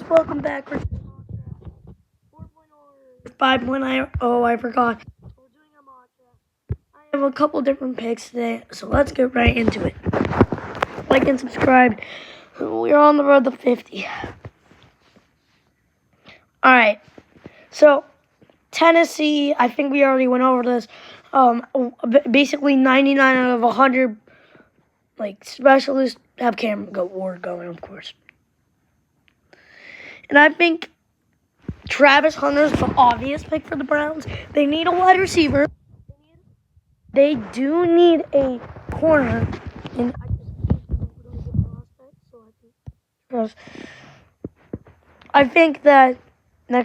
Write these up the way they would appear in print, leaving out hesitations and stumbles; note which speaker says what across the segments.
Speaker 1: welcome back. We're 5.0, I forgot. We're doing a mock draft. I have a couple different picks today, so let's get right into it. Like and subscribe. We're on the road to 50. Alright, so Tennessee, I think we already went over this. Basically 99 out of 100 specialists have Cam Ward going, of course. And I think Travis Hunter's the obvious pick for the Browns. They need a wide receiver. They do need a corner. And I think that I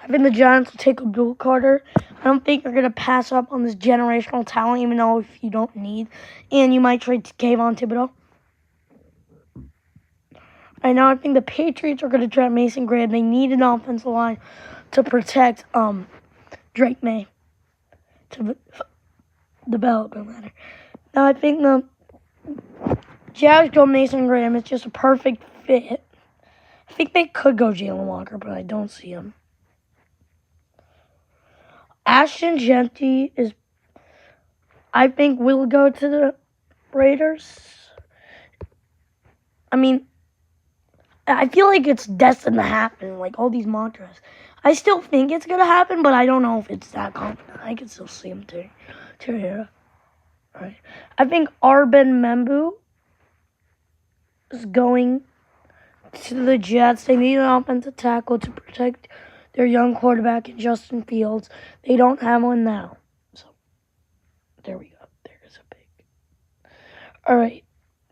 Speaker 1: think the Giants will take Abdul Carter. I don't think they're going to pass up on this generational talent, even though if you don't need. And you might trade Kayvon Thibodeau. Right now, I think the Patriots are going to draft Mason Graham. They need an offensive line to protect Drake May to develop him later. Now, I think the Jags go Mason Graham. It's just a perfect fit. I think they could go Jalen Walker, but I don't see him. Ashton Jeanty I think, will go to the Raiders. I feel like it's destined to happen, like all these mantras. I still think it's going to happen, but I don't know if it's that confident. I can still see him too. Right. I think Arben Membu is going to the Jets. They need an offensive tackle to protect their young quarterback in Justin Fields. They don't have one now. So, there we go. There's a pick. All right.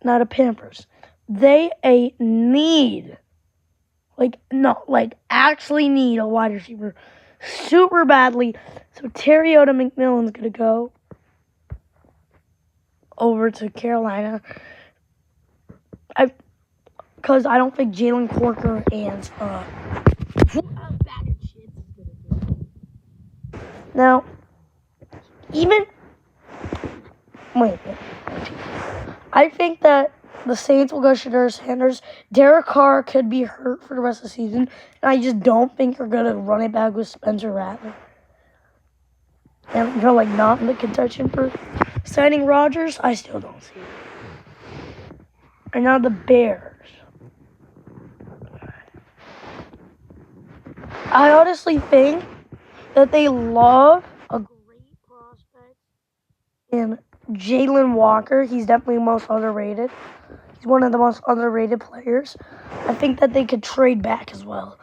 Speaker 1: Now the Panthers. They actually need a wide receiver super badly. So Terriota McMillan's going to go over to Carolina. Because I don't think Jalen Corker and now, I think that the Saints will go Shedeur Sanders. Derek Carr could be hurt for the rest of the season. And I just don't think they're going to run it back with Spencer Rattler. And they're not in the contention for signing Rodgers. I still don't see it. And now the Bears. I honestly think that they love a great prospect in Jalen Walker. He's definitely the most underrated. He's one of the most underrated players. I think that they could trade back as well.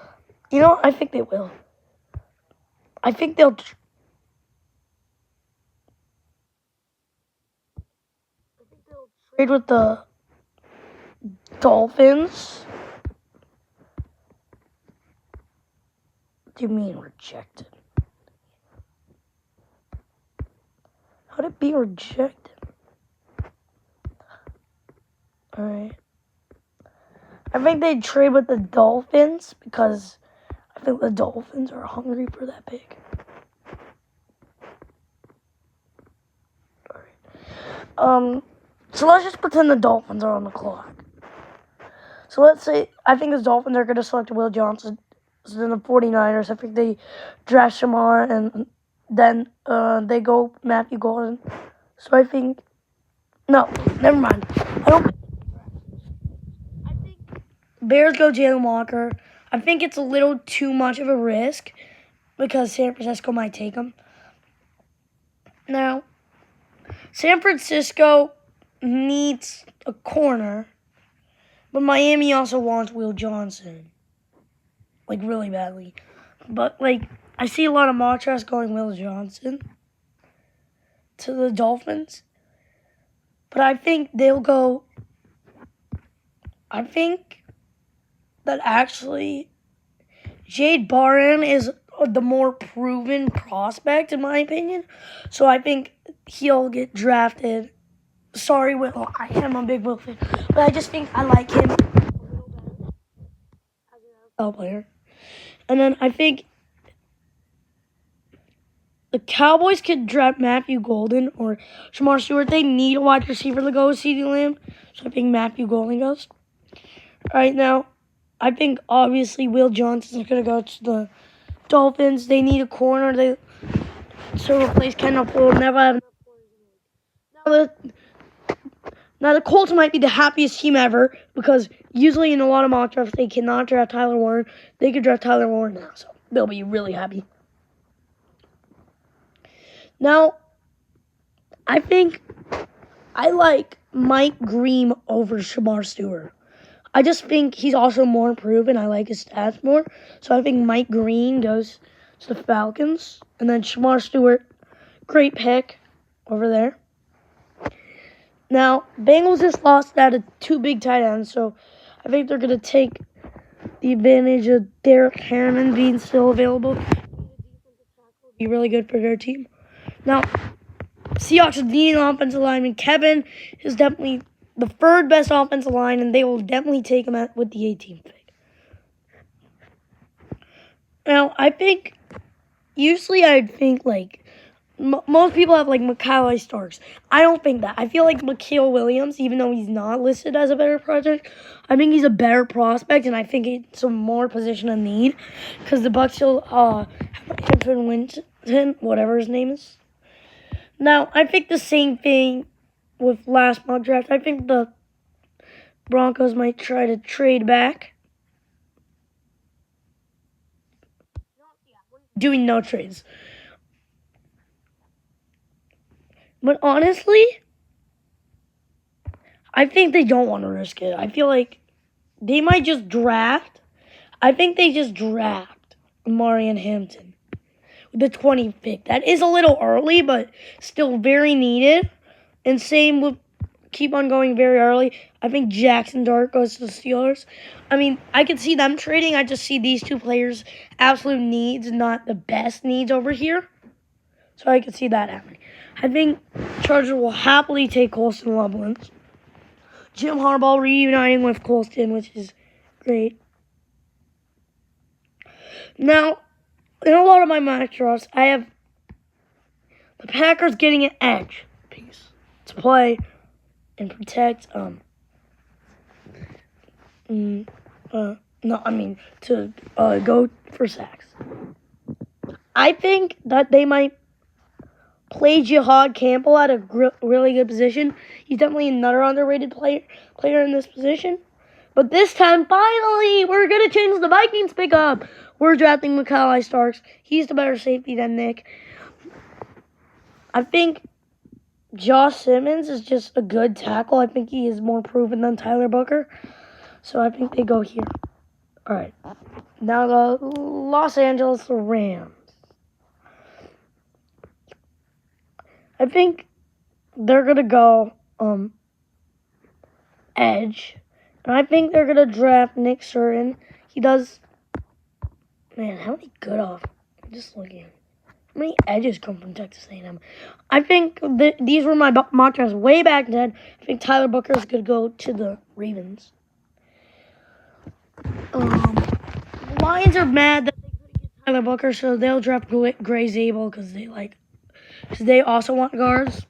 Speaker 1: I think they will. I think they'll trade with the Dolphins. What do you mean rejected? How'd it be rejected? Alright. I think they'd trade with the Dolphins because I think the Dolphins are hungry for that pick. Alright. So let's just pretend the Dolphins are on the clock. So let's say I think the Dolphins are going to select Will Johnson. So then the 49ers, I think they draft Shamar and then they go Matthew Golden. So I think no, never mind. I think Bears go Jalen Walker. I think it's a little too much of a risk because San Francisco might take him. Now, San Francisco needs a corner, but Miami also wants Will Johnson, really badly. But, I see a lot of mock drafts going Will Johnson to the Dolphins. But I think they'll go. I think that actually Jade Barham is the more proven prospect, in my opinion. So I think he'll get drafted. Sorry, Will. I am a big Will fan. But I just think I like him a little better as an NFL player. And then I think the Cowboys could draft Matthew Golden or Shamar Stewart. They need a wide receiver to go with CeeDee Lamb. So I think Matthew Golden goes. All right, now, I think obviously Will Johnson's going to go to the Dolphins. They need a corner to replace Kendall Fuller. Never have enough corners in the league. Now the Colts might be the happiest team ever because usually in a lot of mock drafts they cannot draft Tyler Warren. They could draft Tyler Warren now, so they'll be really happy. Now, I think I like Mike Green over Shamar Stewart. I just think he's also more improved and I like his stats more. So I think Mike Green goes to the Falcons. And then Shamar Stewart, great pick over there. Now, Bengals just lost out of 2 big tight ends, so I think they're going to take the advantage of Derek Harriman being still available. Be really good for their team. Now, Seahawks need an offensive lineman. Kevin is definitely the third best offensive line, and they will definitely take him with the 18th pick. Now, I think, usually I'd think, like, most people have, like, Macaulay Starks. I don't think that. I feel like Mikael Williams, even though he's not listed as a better project, I think he's a better prospect, and I think it's a more position of need, because the Bucs still have Antoine Winton, whatever his name is. Now, I think the same thing with last mock draft. I think the Broncos might try to trade back. Doing no trades. But honestly, I think they don't want to risk it. I feel like they might just draft. I think they just draft Marion Hampton with the 20th pick. That is a little early, but still very needed. And same with keep on going very early. I think Jackson Dart goes to the Steelers. I mean, I could see them trading. I just see these two players absolute needs, not the best needs over here. So I could see that happening. I think Chargers will happily take Colston Loveland. Jim Harbaugh reuniting with Colston, which is great. Now, in a lot of my mock drafts, I have the Packers getting an edge piece to play and protect. To go for sacks. I think that they might play Jihad Campbell at a really good position. He's definitely another underrated player in this position. But this time, finally, we're going to change the Vikings pickup. We're drafting Macaulay Starks. He's the better safety than Nick. I think Josh Simmons is just a good tackle. I think he is more proven than Tyler Booker. So I think they go here. All right. Now the Los Angeles Rams. I think they're going to go edge. And I think they're going to draft Nick Surtain. He does... Man, how many good off? I'm just looking. How many edges come from Texas A&M? I think these were my mock drafts way back then. I think Tyler Booker is going to go to the Ravens. Lions are mad that they couldn't get Tyler Booker, so they'll draft Gray Zabel because they also want guards.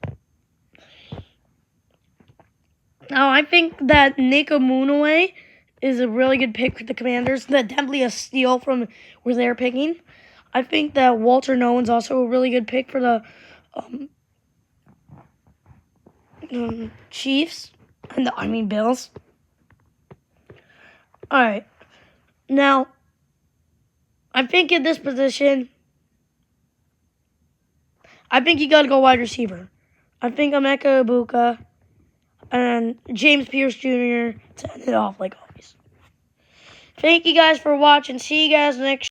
Speaker 1: Now, I think that Nick Amunaway is a really good pick for the Commanders. That's definitely a steal from where they're picking. I think that Walter Nolan's also a really good pick for the Chiefs. Bills. All right. Now, I think in this position, I think you got to go wide receiver. I think Emeka Egbuka and James Pierce Jr. to end it off like always. Thank you guys for watching. See you guys next